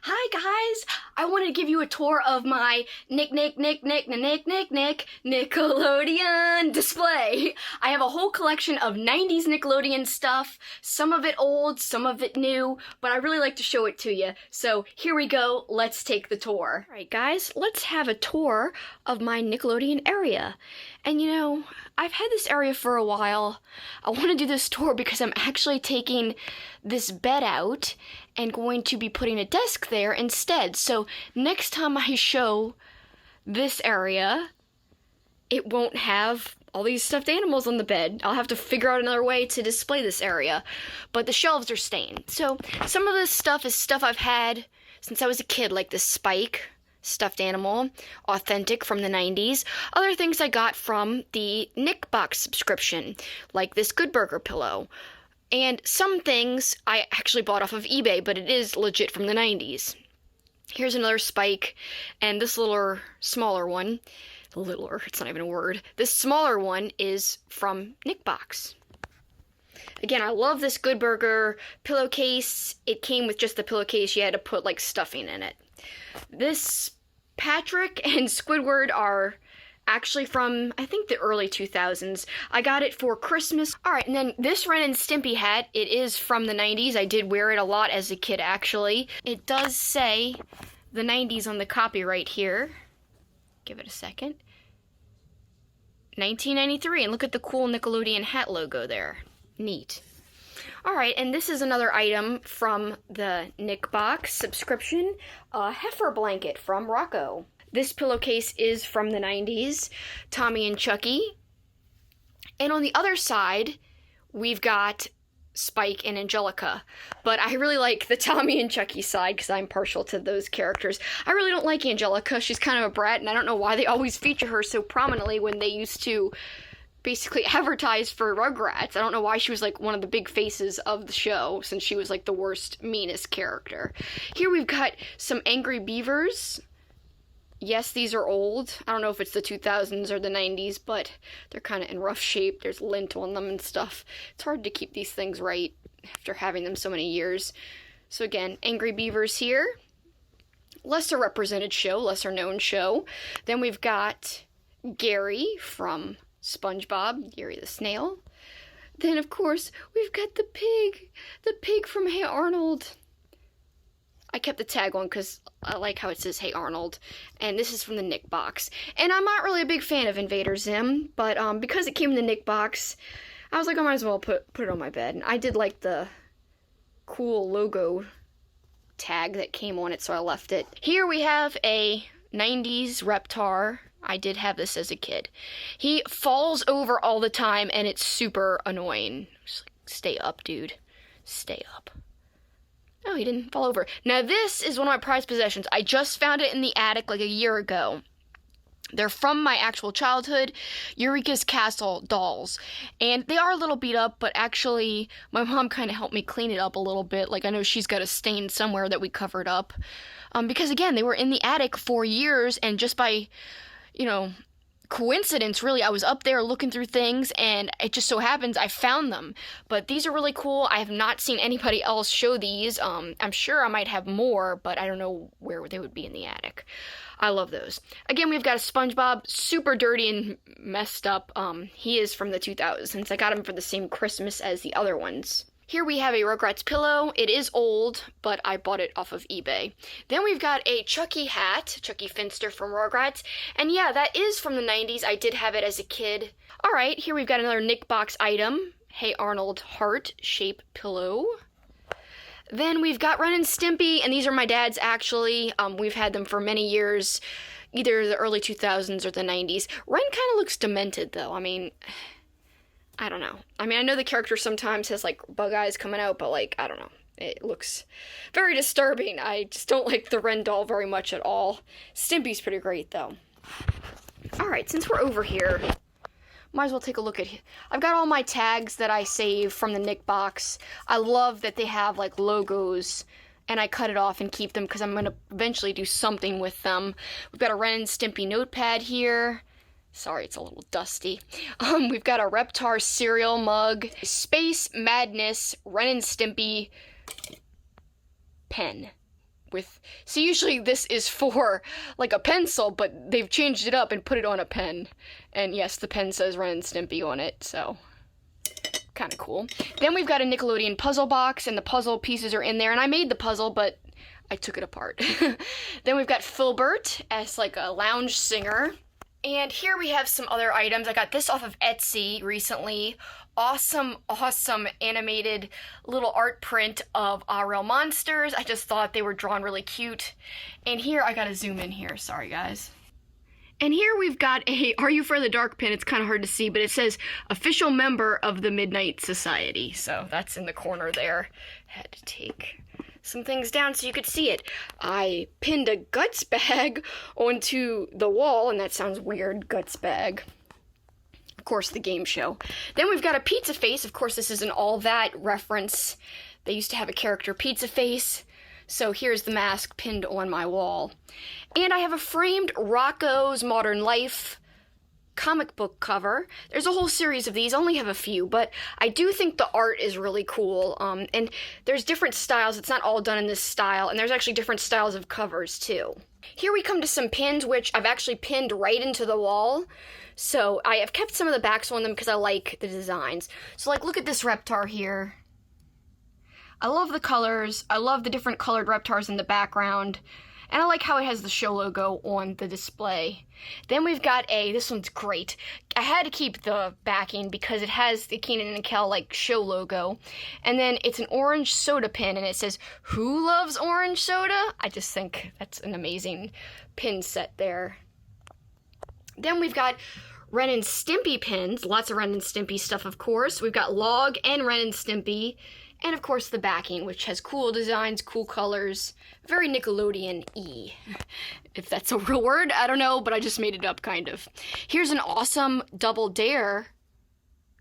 Hi guys! I wanted to give you a tour of my Nickelodeon display. I have a whole collection of 90s Nickelodeon stuff, some of it old, some of it new, but I really like to show it to you. So here we go, let's take the tour. Alright guys, let's have a tour of my Nickelodeon area. And you know, I've had this area for a while. I want to do this tour because I'm actually taking this bed out and going to be putting a desk there instead. So next time I show this area, it won't have all these stuffed animals on the bed. I'll have to figure out another way to display this area. But the shelves are staying. So some of this stuff is stuff I've had since I was a kid, like this Spike stuffed animal, authentic from the 90s. Other things I got from the Nick Box subscription, like this Good Burger pillow. And some things I actually bought off of eBay, but it is legit from the 90s. Here's another Spike, and this smaller one, it's not even a word. This smaller one is from Nick Box. Again, I love this Good Burger pillowcase. It came with just the pillowcase. You had to put like stuffing in it. This Patrick and Squidward are actually from, I think, the early 2000s. I got it for Christmas. Alright, and then this Ren and Stimpy hat, it is from the 90s. I did wear it a lot as a kid, actually. It does say the 90s on the copyright here. Give it a second. 1993, and look at the cool Nickelodeon hat logo there. Neat. Alright, and this is another item from the Nick Box subscription, a heifer blanket from Rocco. This pillowcase is from the 90s, Tommy and Chucky. And on the other side, we've got Spike and Angelica. But I really like the Tommy and Chucky side because I'm partial to those characters. I really don't like Angelica. She's kind of a brat, and I don't know why they always feature her so prominently when they used to basically advertise for Rugrats. I don't know why she was like one of the big faces of the show, since she was like the worst, meanest character. Here we've got some Angry Beavers. Yes, these are old. I don't know if it's the 2000s or the 90s, but they're kind of in rough shape. There's lint on them and stuff. It's hard to keep these things right after having them so many years. So again, Angry Beavers here. Lesser represented show, lesser known show. Then we've got Gary from SpongeBob, Gary the Snail. Then, of course, we've got the pig from Hey Arnold. I kept the tag on because I like how it says Hey Arnold. And this is from the Nick Box. And I'm not really a big fan of Invader Zim, but because it came in the Nick Box, I was like, I might as well put it on my bed. And I did like the cool logo tag that came on it, so I left it. Here we have a 90s Reptar. I did have this as a kid. He falls over all the time, and it's super annoying. Just like, stay up, dude. Stay up. Oh, he didn't fall over. Now, this is one of my prized possessions. I just found it in the attic like a year ago. They're from my actual childhood, Eureka's Castle dolls. And they are a little beat up, but actually, my mom kind of helped me clean it up a little bit. Like, I know she's got a stain somewhere that we covered up. Because, again, they were in the attic for years, and just by, you know, coincidence, really, I was up there looking through things, and it just so happens I found them. But these are really cool. I have not seen anybody else show these. I'm sure I might have more, but I don't know where they would be in the attic. I love those. Again, we've got a SpongeBob, super dirty and messed up. He is from the 2000s. I got him for the same Christmas as the other ones. Here we have a Rugrats pillow. It is old, but I bought it off of eBay. Then we've got a Chucky hat, Chucky Finster from Rugrats. And yeah, that is from the 90s. I did have it as a kid. Alright, here we've got another Nick Box item. Hey Arnold heart shape pillow. Then we've got Ren and Stimpy, and these are my dad's actually. We've had them for many years, either the early 2000s or the 90s. Ren kind of looks demented though. I mean, I don't know. I mean, I know the character sometimes has, like, bug eyes coming out, but, like, I don't know. It looks very disturbing. I just don't like the Ren doll very much at all. Stimpy's pretty great, though. Alright, since we're over here, might as well take a look at it. I've got all my tags that I save from the Nick Box. I love that they have, like, logos, and I cut it off and keep them because I'm going to eventually do something with them. We've got a Ren and Stimpy notepad here. Sorry, it's a little dusty. We've got a Reptar cereal mug, Space Madness, Ren and Stimpy pen. with, so usually this is for like a pencil, but they've changed it up and put it on a pen. And yes, the pen says Ren and Stimpy on it, so kind of cool. Then we've got a Nickelodeon puzzle box, and the puzzle pieces are in there, and I made the puzzle, but I took it apart. Then we've got Filbert as like a lounge singer. And here we have some other items. I got this off of Etsy recently. Awesome animated little art print of real monsters. I just thought they were drawn really cute. And here, I gotta zoom in here, sorry guys. And here we've got a Are You for the Dark pin. It's kind of hard to see, but it says official member of the Midnight Society. So that's in the corner there. Had to take some things down so you could see it. I pinned a Guts bag onto the wall, and that sounds weird, Guts bag. Of course, the game show. Then we've got a Pizza Face. Of course, this is an All That reference. They used to have a character Pizza Face. So here's the mask pinned on my wall. And I have a framed Rocco's Modern Life comic book cover. There's a whole series of these. I only have a few, but I do think the art is really cool. And there's different styles. It's not all done in this style, and there's actually different styles of covers too. Here we come to some pins, which I've actually pinned right into the wall. So I have kept some of the backs on them because I like the designs. So like, look at this Reptar here. I love the colors. I love the different colored Reptars in the background. And I like how it has the show logo on the display. Then we've got this one's great. I had to keep the backing because it has the Keenan and Kel like show logo. And then it's an orange soda pin, and it says, "Who loves orange soda?" I just think that's an amazing pin set there. Then we've got Ren and Stimpy pins. Lots of Ren and Stimpy stuff, of course. We've got Log and Ren and Stimpy. And of course the backing, which has cool designs, cool colors, very Nickelodeon-y. If that's a real word, I don't know, but I just made it up, kind of. Here's an awesome Double Dare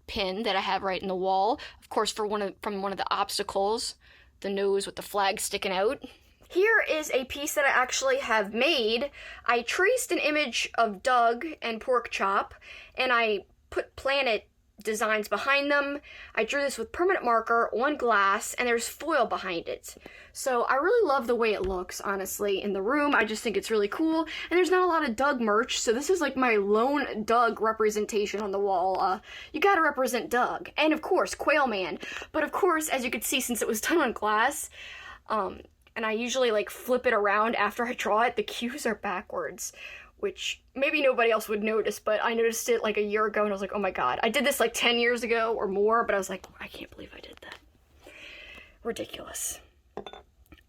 pin that I have right in the wall. Of course, from one of the obstacles, the nose with the flag sticking out. Here is a piece that I actually have made. I traced an image of Doug and Pork Chop, and I put planet designs behind them. I drew this with permanent marker on glass, and there's foil behind it. So I really love the way it looks, honestly, in the room. I just think it's really cool, and there's not a lot of Doug merch, so this is like my lone Doug representation on the wall. You gotta represent Doug. And of course, Quail Man. But of course, as you could see, since it was done on glass, and I usually like flip it around after I draw it, the cues are backwards, which maybe nobody else would notice, but I noticed it like a year ago, and I was like, oh my god. I did this like 10 years ago or more, but I was like, I can't believe I did that. Ridiculous.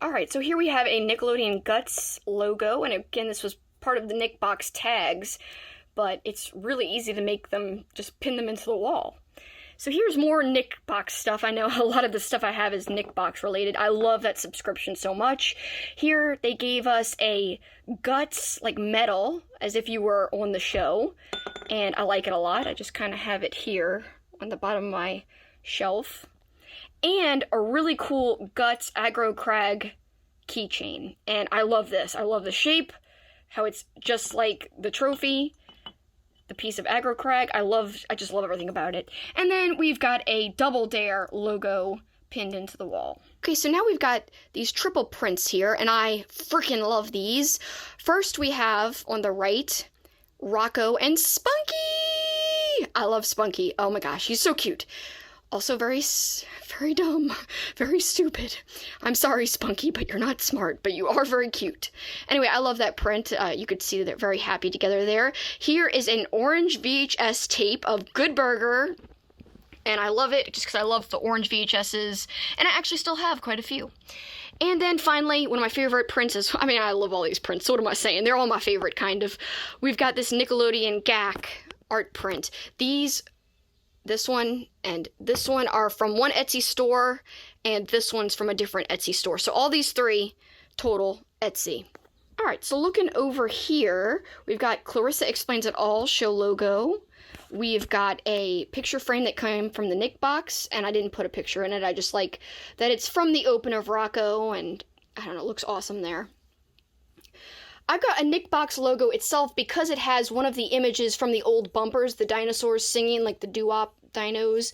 Alright, so here we have a Nickelodeon Guts logo, and again, this was part of the Nick Box tags, but it's really easy to make them, just pin them into the wall. So here's more Nick Box stuff. I know a lot of the stuff I have is Nick Box related. I love that subscription so much. Here they gave us a Guts like medal, as if you were on the show, and I like it a lot. I just kind of have it here on the bottom of my shelf. And a really cool Guts Aggro Crag keychain, and I love this. I love the shape, how it's just like the trophy. The piece of Aggro Crag, I just love everything about it. And then we've got a Double Dare logo pinned into the wall. Okay, so now we've got these triple prints here, and I freaking love these. First we have, on the right, Rocco and Spunky! I love Spunky. Oh my gosh, he's so cute. Also very dumb, very stupid. I'm sorry, Spunky, but you're not smart, but you are very cute. Anyway, I love that print. You could see that they're very happy together there. Here is an orange VHS tape of Good Burger, and I love it just because I love the orange VHSs, and I actually still have quite a few. And then finally, one of my favorite prints is, I mean, I love all these prints, so what am I saying? They're all my favorite, kind of. We've got this Nickelodeon GAC art print. This one and this one are from one Etsy store, and this one's from a different Etsy store. So all these three total Etsy. Alright, so looking over here, we've got Clarissa Explains It All show logo. We've got a picture frame that came from the Nick Box, and I didn't put a picture in it. I just like that it's from the open of Rocco, and I don't know, it looks awesome there. I got a Nick Box logo itself because it has one of the images from the old bumpers, the dinosaurs singing like the doo-wop dinos,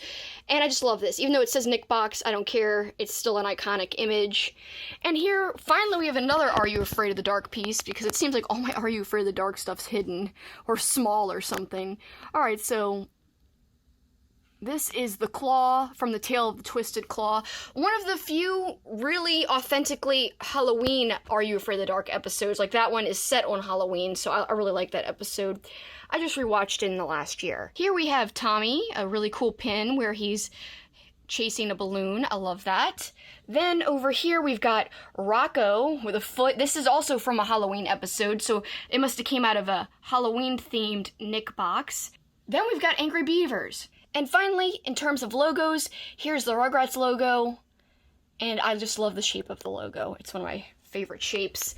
and I just love this. Even though it says Nick Box, I don't care. It's still an iconic image. And here, finally, we have another Are You Afraid of the Dark piece, because it seems like all my Are You Afraid of the Dark stuff's hidden or small or something. Alright, so this is the claw from the Tale of the Twisted Claw. One of the few really authentically Halloween Are You Afraid of the Dark episodes. Like, that one is set on Halloween, so I really like that episode. I just rewatched it in the last year. Here we have Tommy, a really cool pin where he's chasing a balloon. I love that. Then over here we've got Rocco with a foot. This is also from a Halloween episode, so it must have came out of a Halloween-themed Nick Box. Then we've got Angry Beavers. And finally, in terms of logos, here's the Rugrats logo, and I just love the shape of the logo. It's one of my favorite shapes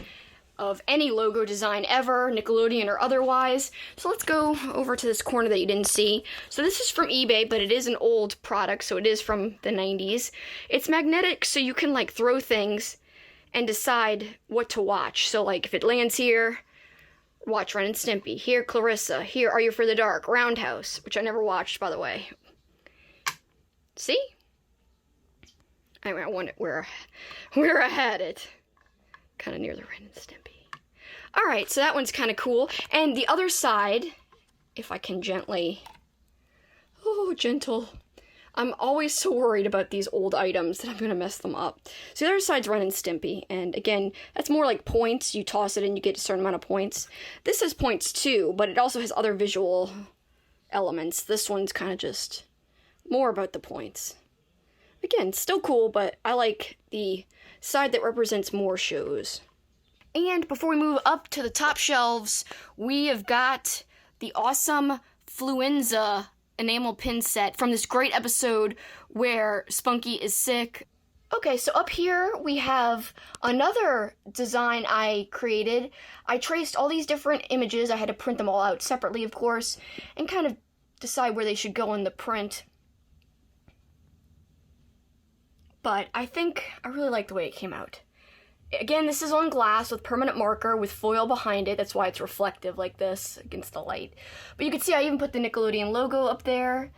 of any logo design ever, Nickelodeon or otherwise. So let's go over to this corner that you didn't see. So this is from eBay, but it is an old product, so it is from the 90s. It's magnetic, so you can like throw things and decide what to watch. So like if it lands here, watch Ren and Stimpy. Here, Clarissa. Here, Are You Afraid of the Dark? Roundhouse, which I never watched, by the way. See? I want it where I had it. Kind of near the Ren and Stimpy. Alright, so that one's kind of cool. And the other side, if I can gently... Oh, gentle. I'm always so worried about these old items that I'm going to mess them up. So the other side's Ren and Stimpy, and again, that's more like points. You toss it and you get a certain amount of points. This has points too, but it also has other visual elements. This one's kind of just more about the points. Again, still cool, but I like the side that represents more shows. And before we move up to the top shelves, we have got the awesome Fluenza enamel pin set from this great episode where Spunky is sick. Okay, so up here we have another design I created. I traced all these different images. I had to print them all out separately, of course, and kind of decide where they should go in the print. But I think I really like the way it came out. Again, this is on glass with permanent marker with foil behind it. That's why it's reflective like this against the light. But you can see I even put the Nickelodeon logo up there.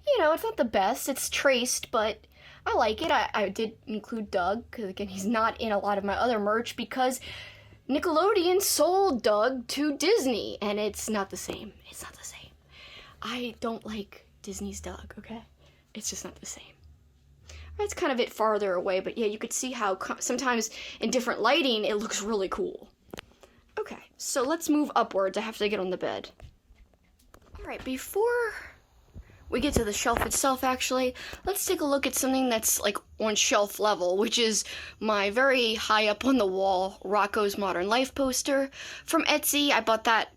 You know, it's not the best. It's traced, but I like it. I did include Doug, because again, he's not in a lot of my other merch because Nickelodeon sold Doug to Disney, and it's not the same. It's not the same. I don't like Disney's Doug, okay? It's just not the same. That's kind of it farther away, but yeah, you could see how sometimes in different lighting it looks really cool. Okay, so let's move upwards. I have to get on the bed. Alright, before we get to the shelf itself, actually, let's take a look at something that's like on shelf level, which is my very high up on the wall Rocco's Modern Life poster from Etsy. I bought that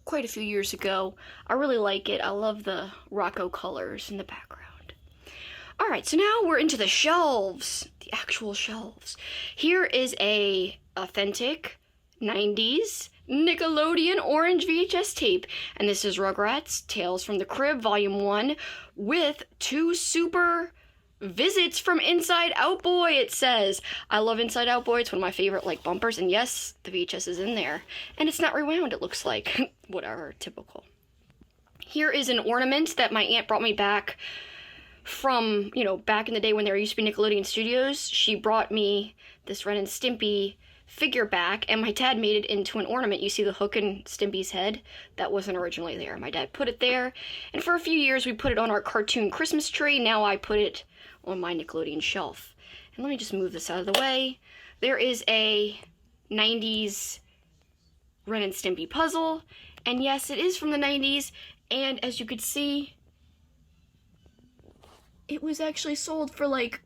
quite a few years ago. I really like it. I love the Rocco colors in the background. Alright, so now we're into the shelves, the actual shelves. Here is a authentic 90s Nickelodeon orange VHS tape, and this is Rugrats Tales from the Crib Volume 1 with 2 super visits from Inside Out Boy, it says. I love Inside Out Boy. It's one of my favorite like bumpers, and yes, the VHS is in there. And it's not rewound, it looks like. Whatever, typical. Here is an ornament that my aunt brought me back from, you know, back in the day when there used to be Nickelodeon Studios. She brought me this Ren and Stimpy figure back, and my dad made it into an ornament. You see the hook in Stimpy's head? That wasn't originally there. My dad put it there, and for a few years we put it on our cartoon Christmas tree. Now I put it on my Nickelodeon shelf. And let me just move this out of the way. There is a 90s Ren and Stimpy puzzle, and yes, it is from the 90s, and as you could see, it was actually sold for like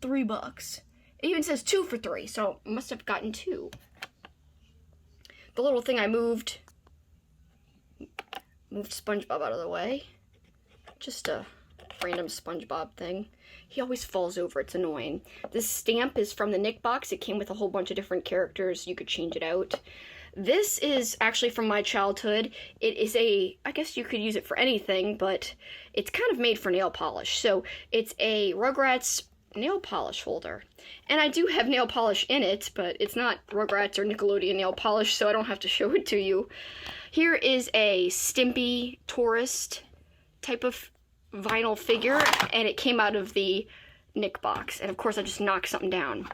$3. It even says 2 for $3, so I must have gotten 2. The little thing I moved SpongeBob out of the way. Just a random SpongeBob thing. He always falls over, it's annoying. This stamp is from the Nick Box. It came with a whole bunch of different characters. You could change it out. This is actually from my childhood. It is I guess you could use it for anything, but it's kind of made for nail polish. So it's a Rugrats nail polish holder. And I do have nail polish in it, but it's not Rugrats or Nickelodeon nail polish, so I don't have to show it to you. Here is a Stimpy tourist type of vinyl figure, and it came out of the Nick box. And of course I just knocked something down.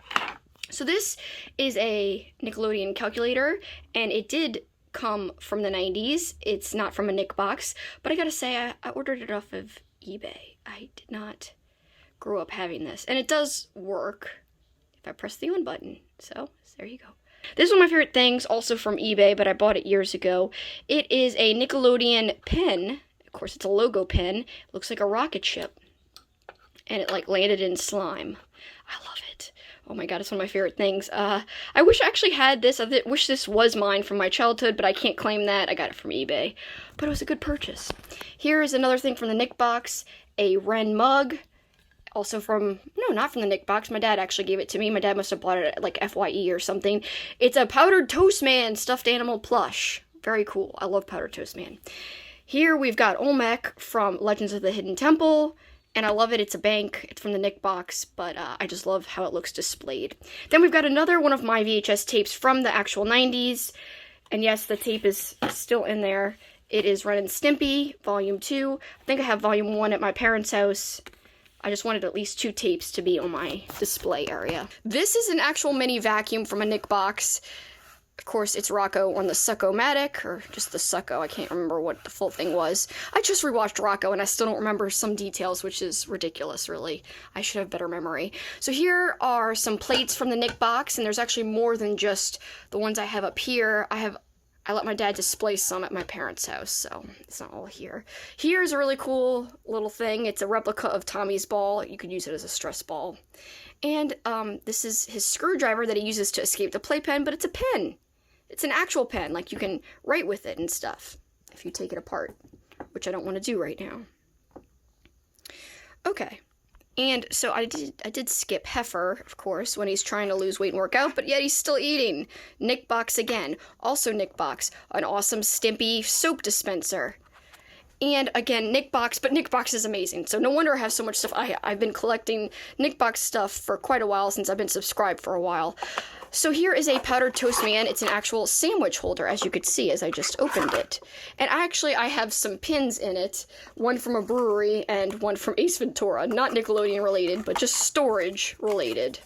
So this is a Nickelodeon calculator, and it did come from the 90s. It's not from a Nick box, but I gotta say, I ordered it off of eBay. I did not grow up having this, and it does work if I press the on button. So there you go. This is one of my favorite things, also from eBay, but I bought it years ago. It is a Nickelodeon pen. Of course, it's a logo pen. It looks like a rocket ship, and it like landed in slime. I love it. Oh my god, it's one of my favorite things. I wish I actually had this. I wish this was mine from my childhood, but I can't claim that. I got it from eBay. But it was a good purchase. Here is another thing from the Nick box. A Ren mug. Also from, no, not from the Nick box. My dad actually gave it to me. My dad must have bought it at like FYE or something. It's a Powdered Toast Man stuffed animal plush. Very cool. I love Powdered Toast Man. Here we've got Olmec from Legends of the Hidden Temple. And I love it. It's a bank. It's from the Nick box, but I just love how it looks displayed. Then we've got another one of my VHS tapes from the actual 90s. And yes, the tape is still in there. It is Ren and Stimpy, Volume 2. I think I have Volume 1 at my parents' house. I just wanted at least 2 tapes to be on my display area. This is an actual mini vacuum from a Nick box. Of course, it's Rocco on the Sucko-matic, or just the Sucko. I can't remember what the full thing was. I just rewatched Rocco, and I still don't remember some details, which is ridiculous, really. I should have better memory. So here are some plates from the Nick box, and there's actually more than just the ones I have up here. I let my dad display some at my parents' house, so it's not all here. Here's a really cool little thing. It's a replica of Tommy's ball. You could use it as a stress ball. And this is his screwdriver that he uses to escape the playpen, but it's a pen. It's an actual pen, like you can write with it and stuff if you take it apart, which I don't want to do right now. Okay, and so I did skip Heifer, of course, when he's trying to lose weight and work out, but yet he's still eating. Nick box again, also Nick box, an awesome Stimpy soap dispenser. And again, Nick box, but Nick box is amazing. So no wonder I have so much stuff. I've been collecting Nick box stuff for quite a while, since I've been subscribed for a while. So here is a Powdered Toast Man. It's an actual sandwich holder, as you could see as I just opened it. And I have some pins in it, one from a brewery and one from Ace Ventura. Not Nickelodeon related, but just storage related.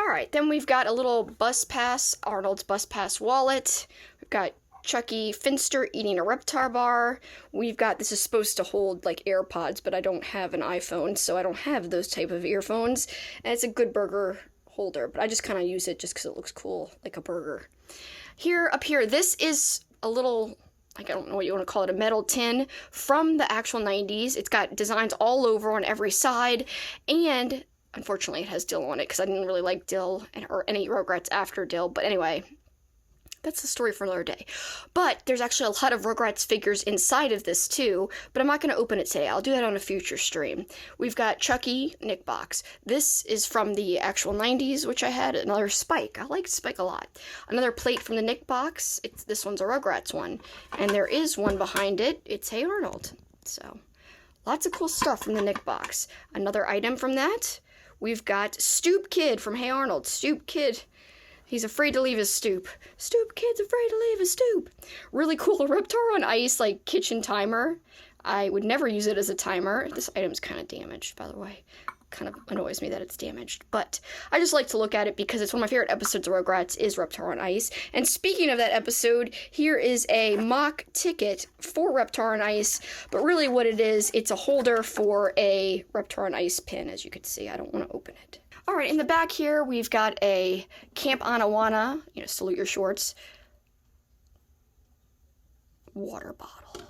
Alright, then we've got a little bus pass, Arnold's bus pass wallet. We've got Chucky Finster eating a Reptar bar. We've got, this is supposed to hold like AirPods, but I don't have an iPhone, so I don't have those type of earphones. And it's a Good Burger holder, but I just kind of use it just because it looks cool, like a burger. Up here, this is a little, like, I don't know what you want to call it, a metal tin from the actual 90s. It's got designs all over on every side, and unfortunately it has Dill on it because I didn't really like Dill or any Rugrats after Dill, but anyway, that's the story for another day. But there's actually a lot of Rugrats figures inside of this too, but I'm not going to open it today. I'll do that on a future stream. We've got Chucky Nick box. This is from the actual 90s, which I had. Another Spike. I like Spike a lot. Another plate from the Nick box. This one's a Rugrats one. And there is one behind it. It's Hey Arnold. So, lots of cool stuff from the Nick box. Another item from that. We've got Stoop Kid from Hey Arnold. Stoop Kid. He's afraid to leave his stoop. Stoop Kid's afraid to leave his stoop. Really cool Reptar on Ice, like, kitchen timer. I would never use it as a timer. This item's kind of damaged, by the way. Kind of annoys me that it's damaged. But I just like to look at it because it's one of my favorite episodes of Rugrats is Reptar on Ice. And speaking of that episode, here is a mock ticket for Reptar on Ice. But really what it is, it's a holder for a Reptar on Ice pin, as you can see. I don't want to open it. Alright, in the back here, we've got a Camp Anawana, salute your shorts, water bottle.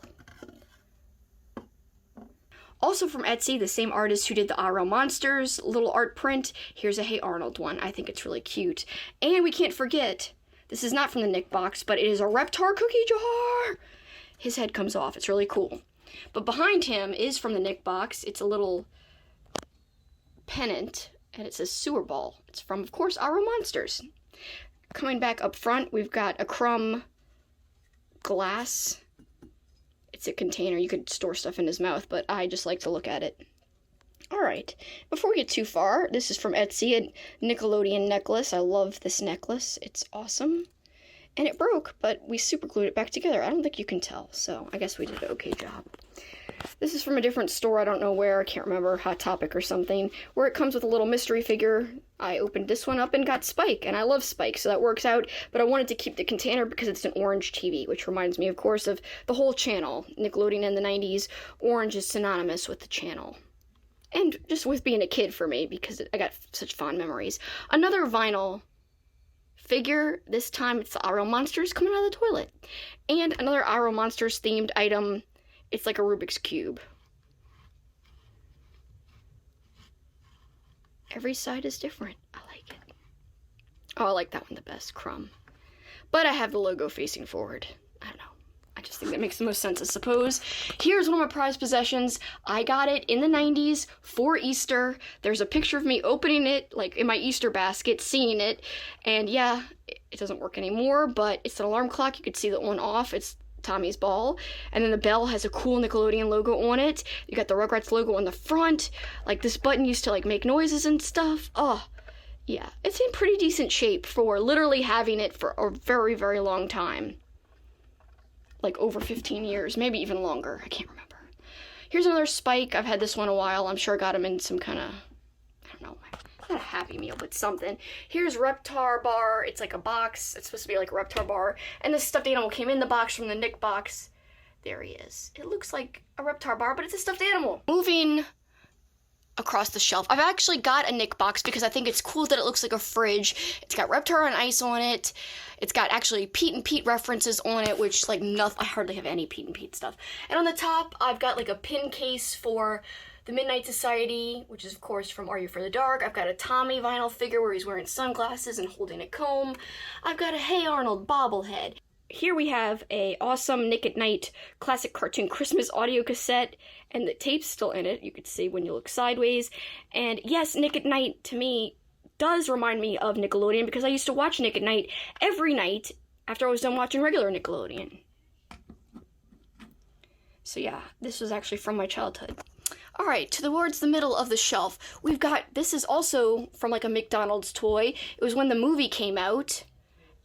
Also from Etsy, the same artist who did the Arrow Monsters little art print. Here's a Hey Arnold one. I think it's really cute. And we can't forget, this is not from the Nick box, but it is a Reptar cookie jar. His head comes off. It's really cool. But behind him is from the Nick box. It's a little pennant. And it says Sewer Ball. It's from, of course, Arrow Monsters. Coming back up front, we've got a Crumb glass. It's a container. You could store stuff in his mouth, but I just like to look at it. Alright, before we get too far, this is from Etsy, a Nickelodeon necklace. I love this necklace. It's awesome. And it broke, but we super glued it back together. I don't think you can tell, so I guess we did an okay job. This is from a different store, I don't know where, I can't remember, Hot Topic or something, where it comes with a little mystery figure. I opened this one up and got Spike, and I love Spike, so that works out, but I wanted to keep the container because it's an orange TV, which reminds me, of course, of the whole channel. Nickelodeon in the 90s, orange is synonymous with the channel. And just with being a kid for me, because I got such fond memories. Another vinyl figure, this time it's the Aero Monsters coming out of the toilet. And another Aero Monsters themed item, it's like a Rubik's Cube. Every side is different. I like it. Oh, I like that one the best, Crumb. But I have the logo facing forward. I don't know. I just think that makes the most sense, I suppose. Here's one of my prized possessions. I got it in the 90s for Easter. There's a picture of me opening it, like in my Easter basket, seeing it. And yeah, it doesn't work anymore, but it's an alarm clock. You could see the on off. It's Tommy's ball. And then the bell has a cool Nickelodeon logo on it. You got the Rugrats logo on the front. Like, this button used to, like, make noises and stuff. Oh, yeah. It's in pretty decent shape for literally having it for a very, very long time. Like, over 15 years, maybe even longer. I can't remember. Here's another Spike. I've had this one a while. I'm sure I got him in some kind of, I don't know, not a Happy Meal, but something. Here's Reptar bar. It's like a box. It's supposed to be like a Reptar bar. And this stuffed animal came in the box from the Nick box. There he is. It looks like a Reptar bar, but it's a stuffed animal. Moving across the shelf. I've actually got a Nick box because I think it's cool that it looks like a fridge. It's got Reptar on ice on it. It's got actually Pete and Pete references on it, which, like, nothing. I hardly have any Pete and Pete stuff. And on the top, I've got, like, a pin case for the Midnight Society, which is, of course, from Are You for the Dark. I've got a Tommy vinyl figure where he's wearing sunglasses and holding a comb. I've got a Hey Arnold bobblehead. Here we have a awesome Nick at Night classic cartoon Christmas audio cassette, and the tape's still in it. You could see when you look sideways. And yes, Nick at Night, to me, does remind me of Nickelodeon, because I used to watch Nick at Night every night after I was done watching regular Nickelodeon. So yeah, this was actually from my childhood. Alright, towards the middle of the shelf, we've got, this is also from like a McDonald's toy. It was when the movie came out,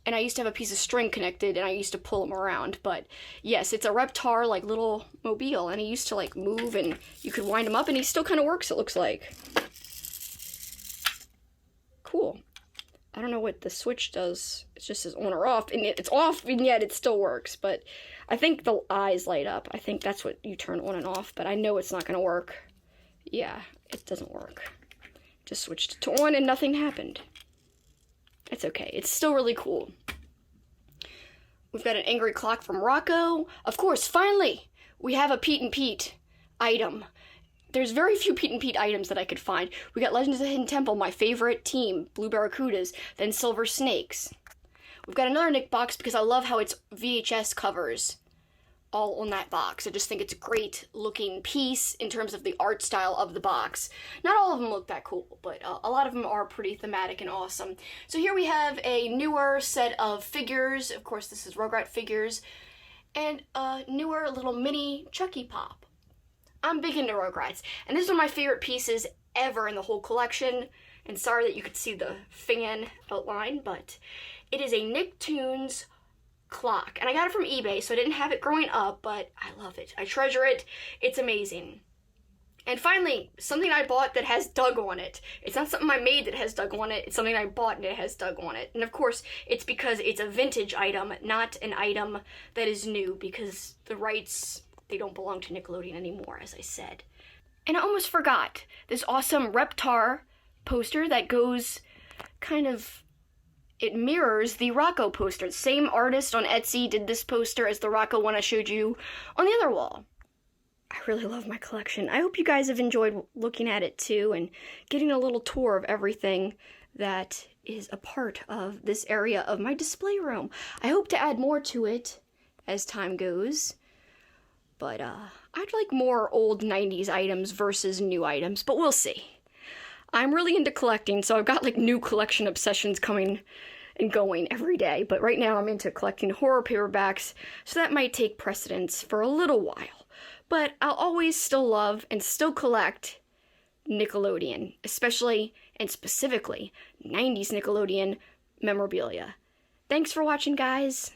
and I used to have a piece of string connected, and I used to pull him around. But yes, it's a Reptar, like, little mobile, and he used to, like, move, and you could wind him up, and he still kind of works, it looks like. Cool. I don't know what the switch does. It just says on or off, and it's off, and yet it still works. But I think the eyes light up. I think that's what you turn on and off, but I know it's not going to work. Yeah, it doesn't work. Just switched to on, and nothing happened. It's okay. It's still really cool. We've got an angry clock from Rocco. Of course, finally, we have a Pete and Pete item. There's very few Pete and Pete items that I could find. We got Legends of the Hidden Temple, my favorite team, Blue Barracudas, then Silver Snakes. We've got another Nick box because I love how it's VHS covers all on that box. I just think it's a great looking piece in terms of the art style of the box. Not all of them look that cool, but a lot of them are pretty thematic and awesome. So here we have a newer set of figures. Of course, this is Rugrat figures. And a newer little mini Chucky Pop. I'm big into Rugrats, and this is one of my favorite pieces ever in the whole collection. And sorry that you could see the fan outline, but it is a Nicktoons clock. And I got it from eBay, so I didn't have it growing up, but I love it. I treasure it. It's amazing. And finally, something I bought that has Doug on it. It's not something I made that has Doug on it. It's something I bought and it has Doug on it. And of course, it's because it's a vintage item, not an item that is new, because the rights, they don't belong to Nickelodeon anymore, as I said. And I almost forgot this awesome Reptar poster that goes kind of, it mirrors the Rocco poster. The same artist on Etsy did this poster as the Rocco one I showed you on the other wall. I really love my collection. I hope you guys have enjoyed looking at it too and getting a little tour of everything that is a part of this area of my display room. I hope to add more to it as time goes. But I'd like more old 90s items versus new items, but we'll see. I'm really into collecting, so I've got like new collection obsessions coming and going every day. But right now I'm into collecting horror paperbacks, so that might take precedence for a little while. But I'll always still love and still collect Nickelodeon, especially and specifically 90s Nickelodeon memorabilia. Thanks for watching, guys.